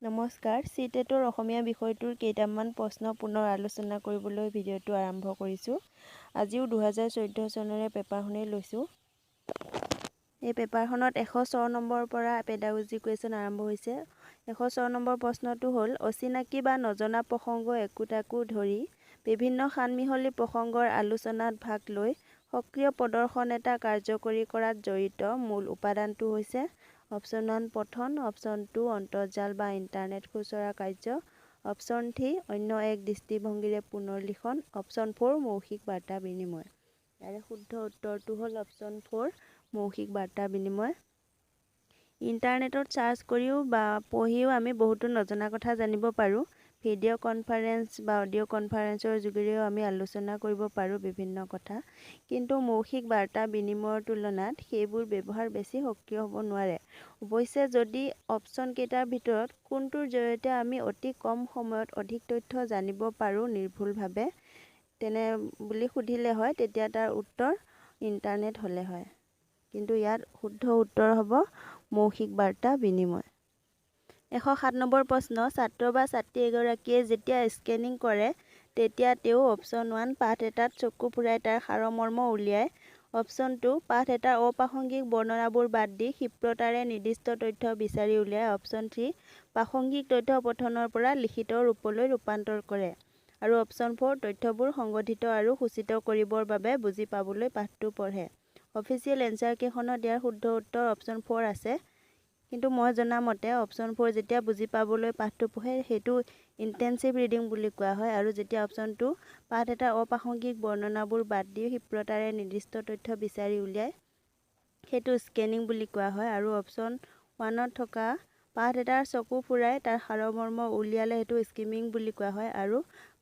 নমস্কাৰ, চিটেটৰ অসমীয়া বিষয়টোৰ কেইটামান প্ৰশ্ন পুনৰ আলোচনা কৰিবলৈ ভিডিঅ'টো আৰম্ভ কৰিছোঁ। আজিও 2014 চনৰে পেপাৰখনেই লৈছোঁ। এই পেপাৰখনত 106 নম্বৰৰ পৰা পেডাগজি কুৱেশ্যন আৰম্ভ হৈছে। 106 নম্বৰ প্ৰশ্নটো হ'ল, অচিনাকি বা নজনা প্ৰসংগ একোটাকো ধৰি বিভিন্ন সানমিহলি প্ৰসংগৰ আলোচনাত ভাগ লৈ সক্ৰিয় প্ৰদৰ্শন এটা কাৰ্যকৰী কৰাত জড়িত মূল উপাদানটো হৈছে অপশ্যন 1 পঠন, অপশ্যন 2 অন্তৰ্জাল বা ইণ্টাৰনেট খুচৰা কাৰ্য, অপশ্যন 3 অন্য এক দৃষ্টিভংগীৰে পুনৰ্লিখন, অপশ্যন 4 মৌখিক বাৰ্তা বিনিময়। ইয়াৰে শুদ্ধ উত্তৰটো হ'ল অপশ্যন 4 মৌখিক বাৰ্তা বিনিময়। ইণ্টাৰনেটত চাৰ্চ কৰিও বা পঢ়িও আমি বহুতো নজনা কথা জানিব পাৰোঁ। ভিডিঅ' কনফাৰেন্স বা অডিঅ' কনফাৰেন্সৰ যোগেৰেও আমি আলোচনা কৰিব পাৰোঁ বিভিন্ন কথা। কিন্তু মৌখিক বাৰ্তা বিনিময়ৰ তুলনাত সেইবোৰ ব্যৱহাৰ বেছি সক্ৰিয় হ'ব নোৱাৰে। অৱশ্যে যদি অপশ্যন কেইটাৰ ভিতৰত কোনটোৰ জৰিয়তে আমি অতি কম সময়ত অধিক তথ্য জানিব পাৰোঁ নিৰ্ভুলভাৱে তেনে বুলি সুধিলে হয়, তেতিয়া তাৰ উত্তৰ ইণ্টাৰনেট হ'লে হয়। কিন্তু ইয়াত শুদ্ধ উত্তৰ হ'ব মৌখিক বাৰ্তা বিনিময়। 107 নম্বৰ প্ৰশ্ন, ছাত্ৰ বা ছাত্ৰী এগৰাকীয়ে যেতিয়া স্কেনিং কৰে তেতিয়া তেওঁ অপশ্যন 1 পাঠ এটাত চকু ফুৰাই তাৰ সাৰমৰ্ম উলিয়াই, অপশ্যন 2 পাঠ এটাৰ অপ্ৰাসংগিক বৰ্ণনাবোৰ বাদ দি ক্ষিপ্ৰতাৰে নিৰ্দিষ্ট তথ্য বিচাৰি উলিয়াই, অপশ্যন 3 প্ৰাসংগিক তথ্য পঠনৰ পৰা লিখিত ৰূপলৈ ৰূপান্তৰ কৰে, আৰু অপশ্যন 4 তথ্যবোৰ সংগঠিত আৰু সূচিত কৰিবৰ বাবে বুজি পাবলৈ পাঠটো পঢ়ে। অফিচিয়েল এনচাৰ কেইখনত ইয়াৰ শুদ্ধ উত্তৰ অপশ্যন 4 আছে। কিন্তু মই জনা মতে অপশ্যন 4 যেতিয়া বুজি পাবলৈ পাঠটো পঢ়ে সেইটো ইণ্টেনচিভ ৰিডিং বুলি কোৱা হয়, আৰু যেতিয়া অপশ্যন 2 পাঠ এটাৰ অপ্ৰাসংগিক বৰ্ণনাবোৰ বাদ দি ক্ষিপ্ৰতাৰে নিৰ্দিষ্ট তথ্য বিচাৰি উলিয়াই সেইটো স্কেনিং বুলি কোৱা হয়, আৰু অপশ্যন 1ত থকা পাঠ এটাৰ চকু ফুৰাই তাৰ সাৰমৰ্ম উলিয়ালে সেইটো স্কিমিং বুলি কোৱা হয়, আৰু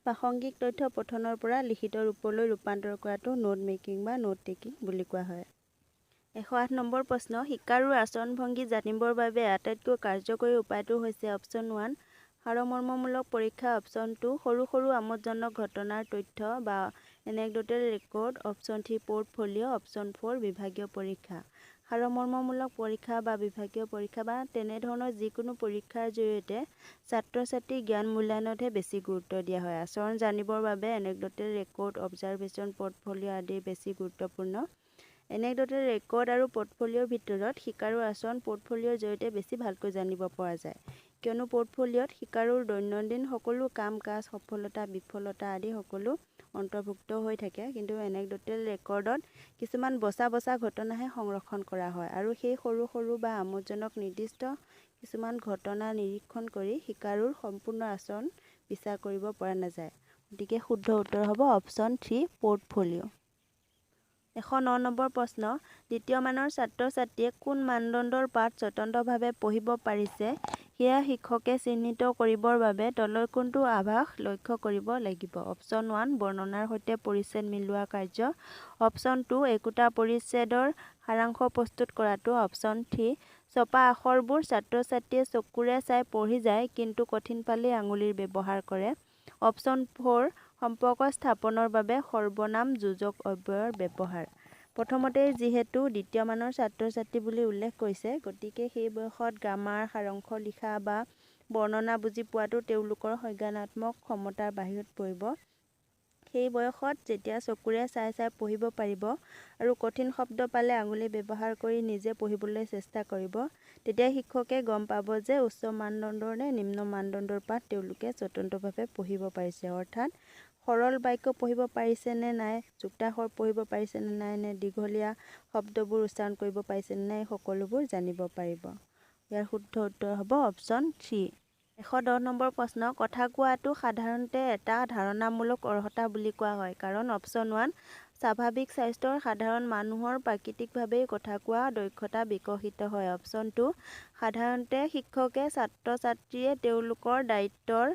প্ৰাসংগিক তথ্য পঠনৰ পৰা লিখিত ৰূপলৈ ৰূপান্তৰ কৰাটো নোট মেকিং বা নোট টেকিং বুলি কোৱা হয়। 108 নম্বৰ প্ৰশ্ন, শিকাৰুৰ আচৰণভংগী জানিবৰ বাবে আটাইতকৈ কাৰ্যকৰী উপায়টো হৈছে অপশ্যন 1 সাৰমৰ্মমূলক পৰীক্ষা, অপশ্যন 2 সৰু সৰু আমোদজনক ঘটনাৰ তথ্য বা এনেকডটেল ৰেকৰ্ড, অপশ্যন 3 পৰ্টফলিঅ', অপশ্যন 4 বিভাগীয় পৰীক্ষা। সাৰমৰ্মমূলক পৰীক্ষা বা বিভাগীয় পৰীক্ষা বা তেনেধৰণৰ যিকোনো পৰীক্ষাৰ জৰিয়তে ছাত্ৰ-ছাত্ৰীৰ জ্ঞান মূল্যায়নতহে বেছি গুৰুত্ব দিয়া হয়। আচৰণ জানিবৰ বাবে এনেকডটেল ৰেকৰ্ড, অবজাৰভেশ্যন, পৰ্টফলিঅ' আদি বেছি গুৰুত্বপূৰ্ণ। এনেকডটেল ৰেকৰ্ড আৰু পৰ্টফলিঅ'ৰ ভিতৰত শিকাৰুৰ আচৰণ পৰ্টফলিঅ'ৰ জৰিয়তে বেছি ভালকৈ জানিব পৰা যায়, কিয়নো পৰ্টফলিঅ'ত শিকাৰুৰ দৈনন্দিন সকলো কাম-কাজ, সফলতা, বিফলতা আদি সকলো অন্তৰ্ভুক্ত হৈ থাকে। কিন্তু এনেকডটেল ৰেকৰ্ডত কিছুমান বচা বচা ঘটনাহে সংৰক্ষণ কৰা হয়, আৰু সেই সৰু সৰু বা আমোদজনক নিৰ্দিষ্ট কিছুমান ঘটনা নিৰীক্ষণ কৰি শিকাৰুৰ সম্পূৰ্ণ আচৰণ বিচাৰ কৰিব পৰা নাযায়। গতিকে শুদ্ধ উত্তৰ হ'ব অপশ্যন 3 পৰ্টফলিঅ'। 109 নম্বৰ প্ৰশ্ন, দ্বিতীয় মানৰ ছাত্ৰ-ছাত্ৰীয়ে কোন মানদণ্ডৰ পাঠ স্বতন্ত্ৰভাৱে পঢ়িব পাৰিছে সেয়া শিক্ষকে চিহ্নিত কৰিবৰ বাবে তলৰ কোনটো আভাস লক্ষ্য কৰিব লাগিব? অপশ্যন 1 বৰ্ণনাৰ সৈতে পৰিচ্ছেদ মিলোৱা কাৰ্য, অপশ্যন 2 একোটা পৰিচ্ছেদৰ সাৰাংশ প্ৰস্তুত কৰাটো, অপশ্যন 3 ছপা আখৰবোৰ ছাত্ৰ-ছাত্ৰীয়ে চকুৰে চাই পঢ়ি যায় কিন্তু কঠিন পালেই আঙুলিৰ ব্যৱহাৰ কৰে, অপশ্যন 4 সম্পৰ্ক স্থাপনৰ বাবে সৰ্বনাম যোজক অব্যয়ৰ ব্যৱহাৰ। প্ৰথমতেই যিহেতু দ্বিতীয় মানৰ ছাত্ৰ-ছাত্ৰী বুলি উল্লেখ কৰিছে, গতিকে সেই বয়সত গ্ৰামাৰ, সাৰাংশ লিখা বা বৰ্ণনা বুজি পোৱাটো তেওঁলোকৰ সংজ্ঞানাত্মক ক্ষমতাৰ বাহিৰত পৰিব। সেই বয়সত যেতিয়া চকুৰে চাই চাই পঢ়িব পাৰিব আৰু কঠিন শব্দ পালে আঙুলি ব্যৱহাৰ কৰি নিজে পঢ়িবলৈ চেষ্টা কৰিব, তেতিয়া শিক্ষকে গম পাব যে উচ্চ মানদণ্ডৰ নে নিম্ন মানদণ্ডৰ পাঠ তেওঁলোকে স্বতন্ত্ৰভাৱে পঢ়িব পাৰিছে। অৰ্থাৎ সৰল বাক্য পঢ়িব পাৰিছে নে নাই, যুক্তাক্ষৰ পঢ়িব পাৰিছে নে নাই, নে দীঘলীয়া শব্দবোৰ উচ্চাৰণ কৰিব পাৰিছে নে নাই, সকলোবোৰ জানিব পাৰিব। ইয়াৰ শুদ্ধ উত্তৰ হ'ব অপশ্যন 3। 110 নম্বৰ প্ৰশ্ন, কথা কোৱাটো সাধাৰণতে এটা ধাৰণামূলক অৰ্হতা বুলি কোৱা হয়, কাৰণ অপশ্যন 1 স্বাভাৱিক স্বাস্থ্যৰ সাধাৰণ মানুহৰ প্ৰাকৃতিকভাৱেই কথা কোৱা দক্ষতা বিকশিত হয়, অপশ্যন 2 সাধাৰণতে শিক্ষকে ছাত্ৰ-ছাত্ৰীয়ে তেওঁলোকৰ দায়িত্বৰ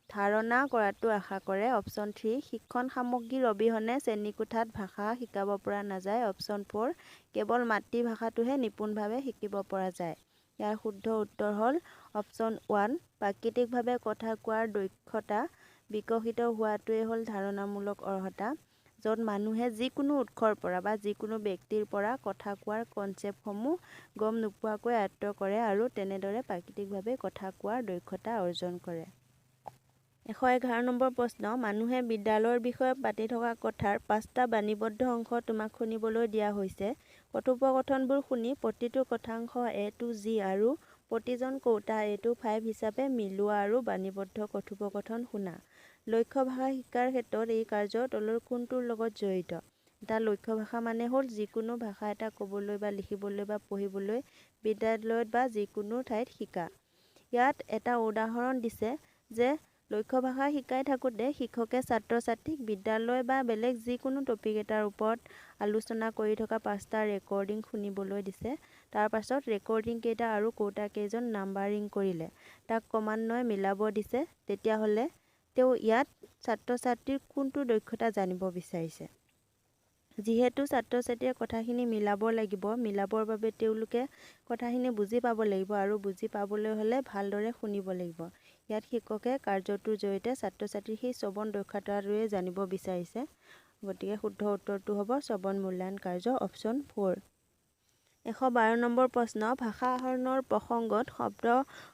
ধাৰণা কৰাটো আশা কৰে, অপশ্যন 3 শিক্ষণ সামগ্ৰীৰ অবিহনে শ্ৰেণীকোঠাত ভাষা শিকাব পৰা নাযায়, অপশ্যন 4 কেৱল মাতৃভাষাটোহে নিপুণভাৱে শিকিব পৰা যায়। ইয়াৰ শুদ্ধ উত্তৰ হ'ল অপশ্যন 1 প্ৰাকৃতিকভাৱে কথা কোৱাৰ দক্ষতা বিকশিত হোৱাটোৱেই হ'ল ধাৰণামূলক অৰ্হতা। য'ত মানুহে যিকোনো উৎসৰ পৰা বা যিকোনো ব্যক্তিৰ পৰা কথা কোৱাৰ কনচেপ্টসমূহ গম নোপোৱাকৈ আয়ত্ত কৰে আৰু তেনেদৰে প্ৰাকৃতিকভাৱে কথা কোৱাৰ দক্ষতা অৰ্জন কৰে। 111 নম্বৰ প্ৰশ্ন, মানুহে বিদ্যালয়ৰ বিষয়ে পাতি থকা কথাৰ 5টা বাণীবদ্ধ অংশ তোমাক শুনিবলৈ দিয়া হৈছে। কথোপকথনবোৰ শুনি প্ৰতিটো কথাংশ A to G আৰু প্ৰতিজন কৌটা A to 5 হিচাপে মিলোৱা আৰু বাণীবদ্ধ কথোপকথন শুনা। লক্ষ্য ভাষা শিকাৰ ক্ষেত্ৰত এই কাৰ্য তলৰ কোনটোৰ লগত জড়িত? এটা লক্ষ্য ভাষা মানে হ'ল যিকোনো ভাষা এটা ক'বলৈ বা লিখিবলৈ বা পঢ়িবলৈ বিদ্যালয়ত বা যিকোনো ঠাইত শিকা। ইয়াত এটা উদাহৰণ দিছে যে লক্ষ্য ভাষা শিকাই থাকোঁতে শিক্ষকে ছাত্ৰ-ছাত্ৰীক বিদ্যালয় বা বেলেগ যিকোনো টপিক এটাৰ ওপৰত আলোচনা কৰি থকা 5টা ৰেকৰ্ডিং শুনিবলৈ দিছে। তাৰ পাছত ৰেকৰ্ডিং কেইটা আৰু কৌটা কেইজন নাম্বাৰিং কৰিলে তাক ক্ৰমান্বয়ে মিলাব দিছে। তেতিয়াহ'লে তেওঁ ইয়াত ছাত্ৰ-ছাত্ৰীৰ কোনটো দক্ষতা জানিব বিচাৰিছে? যিহেতু ছাত্ৰ-ছাত্ৰীয়ে কথাখিনি মিলাব লাগিব, মিলাবৰ বাবে তেওঁলোকে কথাখিনি বুজি পাব লাগিব আৰু বুজি পাবলৈ হ'লে ভালদৰে শুনিব লাগিব। ইয়াত শিক্ষকে কাৰ্যটোৰ জৰিয়তে ছাত্ৰ-ছাত্ৰীৰ সেই শ্ৰৱণ দক্ষতাটোৱে জানিব বিচাৰিছে। গতিকে শুদ্ধ উত্তৰটো হ'ব শ্ৰৱণ মূল্যায়ন কাৰ্য অপশ্যন 4। 112 নম্বৰ প্ৰশ্ন, ভাষা আহৰণৰ প্ৰসংগত শব্দ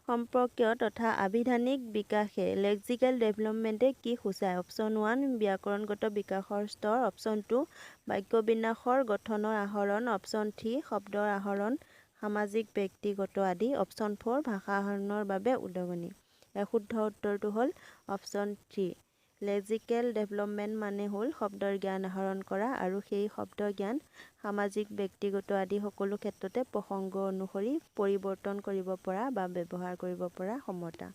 সম্পৰ্কীয় তথা আভিধানিক বিকাশে লেক্সিকেল ডেভেলপমেণ্টে কি সূচায়? অপশ্যন 1 ব্যাকৰণগত বিকাশৰ স্তৰ, অপশ্যন 2 বাক্যবিন্যাসৰ গঠনৰ আহৰণ, অপশ্যন 3 শব্দৰ আহৰণ, সামাজিক ব্যক্তিগত আদি, অপশ্যন 4 ভাষা আহৰণৰ বাবে উদগনি। শুদ্ধ উত্তৰটো হ'ল অপশ্যন 3। লেক্সিকেল ডেভেলপমেণ্ট মানে হ'ল শব্দৰ জ্ঞান আহৰণ কৰা আৰু সেই শব্দ জ্ঞান সামাজিক ব্যক্তিগত আদি সকলো ক্ষেত্ৰতে প্ৰসংগ অনুসৰি পৰিৱৰ্তন কৰিব পৰা বা ব্যৱহাৰ কৰিব পৰা ক্ষমতা।